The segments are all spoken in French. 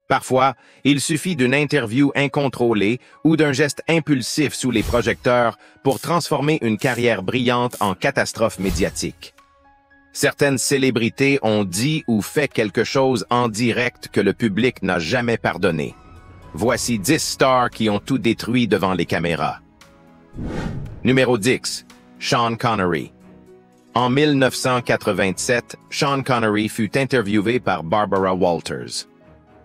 Parfois, il suffit d'une interview incontrôlée ou d'un geste impulsif sous les projecteurs pour transformer une carrière brillante en catastrophe médiatique. Certaines célébrités ont dit ou fait quelque chose en direct que le public n'a jamais pardonné. Voici 10 stars qui ont tout détruit devant les caméras. Numéro 10. Sean Connery. En 1987, Sean Connery fut interviewé par Barbara Walters.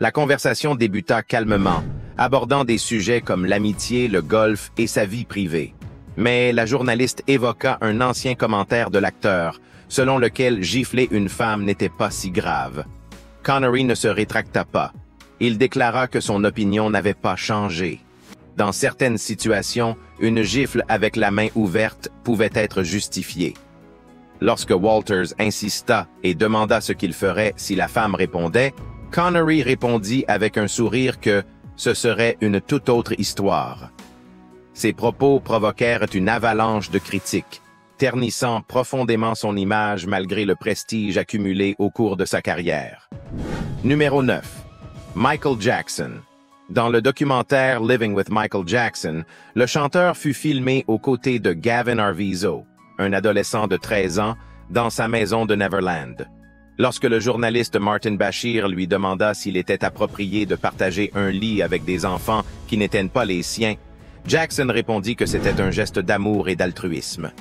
La conversation débuta calmement, abordant des sujets comme l'amitié, le golf et sa vie privée. Mais la journaliste évoqua un ancien commentaire de l'acteur, selon lequel gifler une femme n'était pas si grave. Connery ne se rétracta pas. Il déclara que son opinion n'avait pas changé. Dans certaines situations, une gifle avec la main ouverte pouvait être justifiée. Lorsque Walters insista et demanda ce qu'il ferait si la femme répondait, Connery répondit avec un sourire que ce serait une toute autre histoire. Ses propos provoquèrent une avalanche de critiques, ternissant profondément son image malgré le prestige accumulé au cours de sa carrière. Numéro 9. Michael Jackson. Dans le documentaire Living with Michael Jackson, le chanteur fut filmé aux côtés de Gavin Arvizo, un adolescent de 13 ans, dans sa maison de Neverland. Lorsque le journaliste Martin Bashir lui demanda s'il était approprié de partager un lit avec des enfants qui n'étaient pas les siens, Jackson répondit que c'était un geste d'amour et d'altruisme.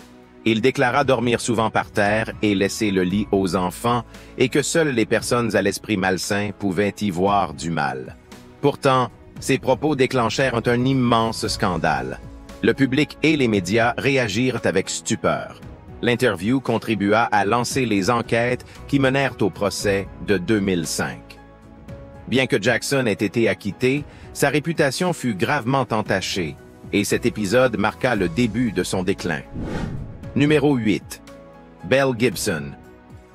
Il déclara dormir souvent par terre et laisser le lit aux enfants et que seules les personnes à l'esprit malsain pouvaient y voir du mal. Pourtant, ces propos déclenchèrent un immense scandale. Le public et les médias réagirent avec stupeur. L'interview contribua à lancer les enquêtes qui menèrent au procès de 2005. Bien que Jackson ait été acquitté, sa réputation fut gravement entachée, et cet épisode marqua le début de son déclin. Numéro 8. Mel Gibson.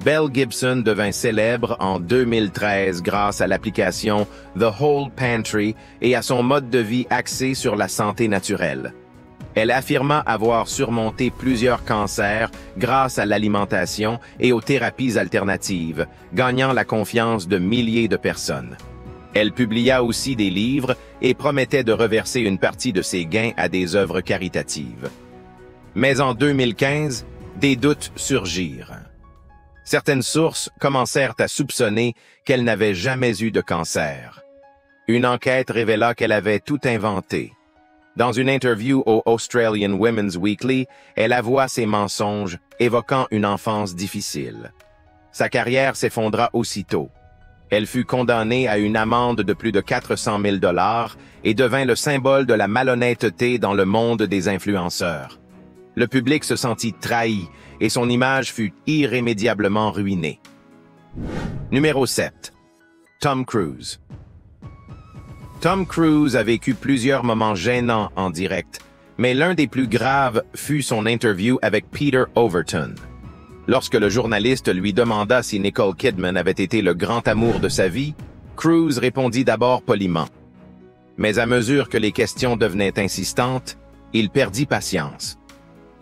Mel Gibson devint célèbre en 2013 grâce à l'application The Whole Pantry et à son mode de vie axé sur la santé naturelle. Elle affirma avoir surmonté plusieurs cancers grâce à l'alimentation et aux thérapies alternatives, gagnant la confiance de milliers de personnes. Elle publia aussi des livres et promettait de reverser une partie de ses gains à des œuvres caritatives. Mais en 2015, des doutes surgirent. Certaines sources commencèrent à soupçonner qu'elle n'avait jamais eu de cancer. Une enquête révéla qu'elle avait tout inventé. Dans une interview au Australian Women's Weekly, elle avoua ses mensonges, évoquant une enfance difficile. Sa carrière s'effondra aussitôt. Elle fut condamnée à une amende de plus de 400 000 $ et devint le symbole de la malhonnêteté dans le monde des influenceurs. Le public se sentit trahi et son image fut irrémédiablement ruinée. Numéro 7. Tom Cruise. Tom Cruise a vécu plusieurs moments gênants en direct, mais l'un des plus graves fut son interview avec Peter Overton. Lorsque le journaliste lui demanda si Nicole Kidman avait été le grand amour de sa vie, Cruise répondit d'abord poliment. Mais à mesure que les questions devenaient insistantes, il perdit patience.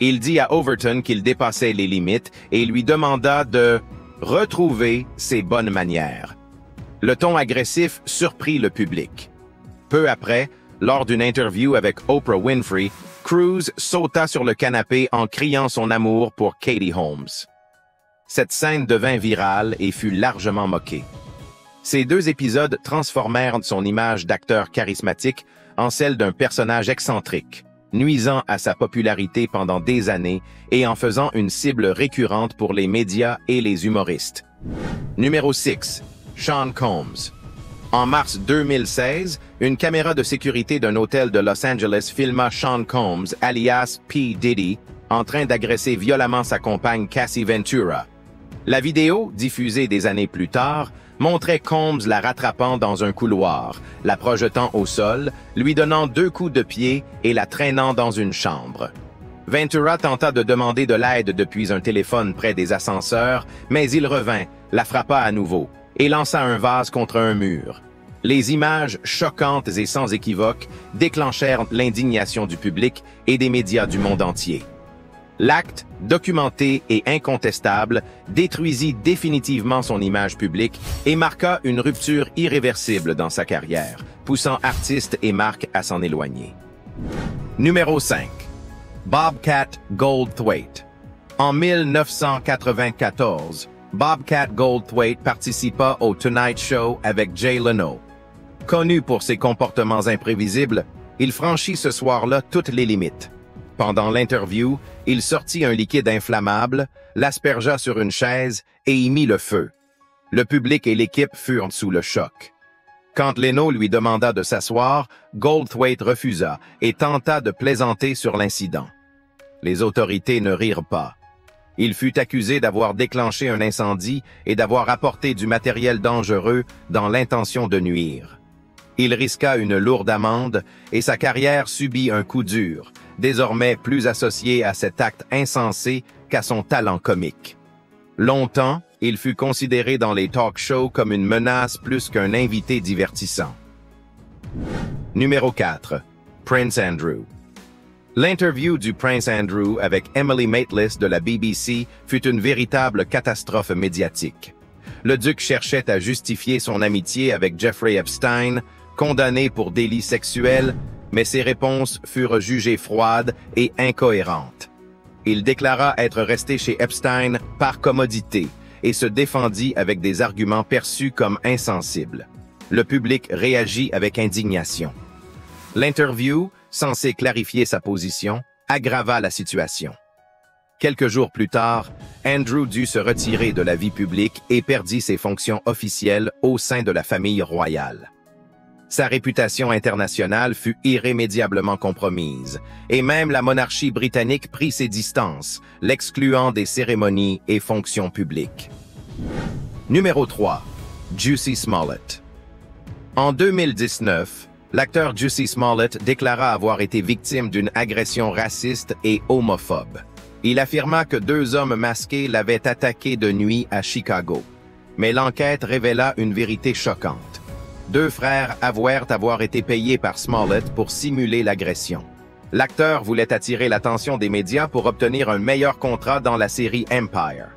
Il dit à Overton qu'il dépassait les limites et lui demanda de retrouver ses bonnes manières. Le ton agressif surprit le public. Peu après, lors d'une interview avec Oprah Winfrey, Cruise sauta sur le canapé en criant son amour pour Katie Holmes. Cette scène devint virale et fut largement moquée. Ces deux épisodes transformèrent son image d'acteur charismatique en celle d'un personnage excentrique, nuisant à sa popularité pendant des années et en faisant une cible récurrente pour les médias et les humoristes. Numéro 6. Sean Combs. En mars 2016, une caméra de sécurité d'un hôtel de Los Angeles filma Sean Combs, alias P. Diddy, en train d'agresser violemment sa compagne Cassie Ventura. La vidéo, diffusée des années plus tard, montrait Combs la rattrapant dans un couloir, la projetant au sol, lui donnant 2 coups de pied et la traînant dans une chambre. Ventura tenta de demander de l'aide depuis un téléphone près des ascenseurs, mais il revint, la frappa à nouveau et lança un vase contre un mur. Les images choquantes et sans équivoque déclenchèrent l'indignation du public et des médias du monde entier. L'acte, documenté et incontestable, détruisit définitivement son image publique et marqua une rupture irréversible dans sa carrière, poussant artistes et marques à s'en éloigner. Numéro 5. Bobcat Goldthwait. En 1994, Bobcat Goldthwait participa au Tonight Show avec Jay Leno. Connu pour ses comportements imprévisibles, il franchit ce soir-là toutes les limites. Pendant l'interview, il sortit un liquide inflammable, l'aspergea sur une chaise et y mit le feu. Le public et l'équipe furent sous le choc. Quand Leno lui demanda de s'asseoir, Goldthwait refusa et tenta de plaisanter sur l'incident. Les autorités ne rirent pas. Il fut accusé d'avoir déclenché un incendie et d'avoir apporté du matériel dangereux dans l'intention de nuire. Il risqua une lourde amende et sa carrière subit un coup dur, désormais plus associé à cet acte insensé qu'à son talent comique. Longtemps, il fut considéré dans les talk-shows comme une menace plus qu'un invité divertissant. Numéro 4. Prince Andrew. L'interview du Prince Andrew avec Emily Maitlis de la BBC fut une véritable catastrophe médiatique. Le duc cherchait à justifier son amitié avec Jeffrey Epstein, condamné pour délits sexuels, mais ses réponses furent jugées froides et incohérentes. Il déclara être resté chez Epstein par commodité et se défendit avec des arguments perçus comme insensibles. Le public réagit avec indignation. L'interview, censée clarifier sa position, aggrava la situation. Quelques jours plus tard, Andrew dut se retirer de la vie publique et perdit ses fonctions officielles au sein de la famille royale. Sa réputation internationale fut irrémédiablement compromise, et même la monarchie britannique prit ses distances, l'excluant des cérémonies et fonctions publiques. Numéro 3. Jussie Smollett. En 2019, l'acteur Jussie Smollett déclara avoir été victime d'une agression raciste et homophobe. Il affirma que 2 hommes masqués l'avaient attaqué de nuit à Chicago. Mais l'enquête révéla une vérité choquante. 2 frères avouèrent avoir été payés par Smollett pour simuler l'agression. L'acteur voulait attirer l'attention des médias pour obtenir un meilleur contrat dans la série Empire.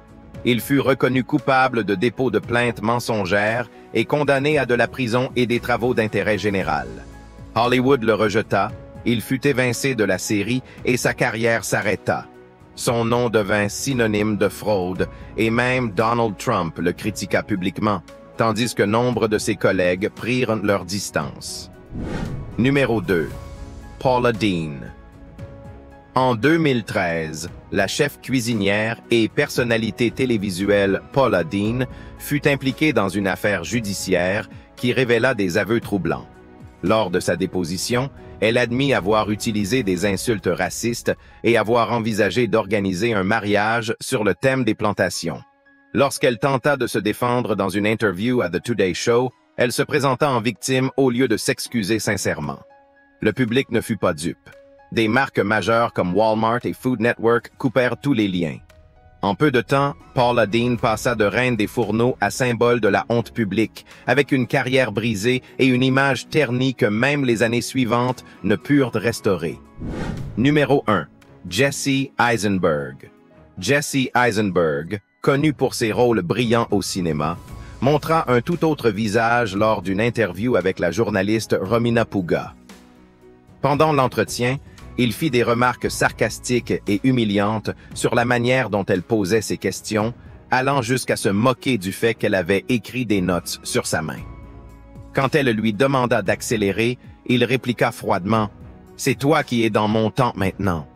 Il fut reconnu coupable de dépôt de plainte mensongère et condamné à de la prison et des travaux d'intérêt général. Hollywood le rejeta, il fut évincé de la série et sa carrière s'arrêta. Son nom devint synonyme de fraude et même Donald Trump le critiqua publiquement, tandis que nombre de ses collègues prirent leur distance. Numéro 2. Paula Deen. En 2013, la chef cuisinière et personnalité télévisuelle Paula Deen fut impliquée dans une affaire judiciaire qui révéla des aveux troublants. Lors de sa déposition, elle admit avoir utilisé des insultes racistes et avoir envisagé d'organiser un mariage sur le thème des plantations. Lorsqu'elle tenta de se défendre dans une interview à The Today Show, elle se présenta en victime au lieu de s'excuser sincèrement. Le public ne fut pas dupe. Des marques majeures comme Walmart et Food Network coupèrent tous les liens. En peu de temps, Paula Deen passa de reine des fourneaux à symbole de la honte publique, avec une carrière brisée et une image ternie que même les années suivantes ne purent restaurer. Numéro 1. Jesse Eisenberg. Jesse Eisenberg, connu pour ses rôles brillants au cinéma, montra un tout autre visage lors d'une interview avec la journaliste Romina Puga. Pendant l'entretien, il fit des remarques sarcastiques et humiliantes sur la manière dont elle posait ses questions, allant jusqu'à se moquer du fait qu'elle avait écrit des notes sur sa main. Quand elle lui demanda d'accélérer, il répliqua froidement « C'est toi qui es dans mon temps maintenant ».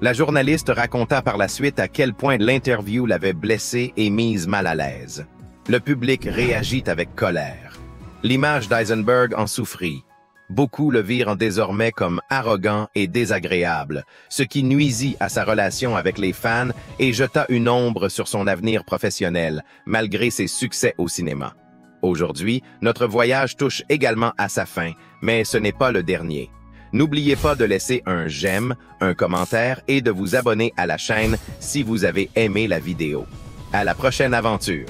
La journaliste raconta par la suite à quel point l'interview l'avait blessée et mise mal à l'aise. Le public réagit avec colère. L'image d'Eisenberg en souffrit. Beaucoup le virent désormais comme arrogant et désagréable, ce qui nuisit à sa relation avec les fans et jeta une ombre sur son avenir professionnel, malgré ses succès au cinéma. Aujourd'hui, notre voyage touche également à sa fin, mais ce n'est pas le dernier. N'oubliez pas de laisser un j'aime, un commentaire et de vous abonner à la chaîne si vous avez aimé la vidéo. À la prochaine aventure!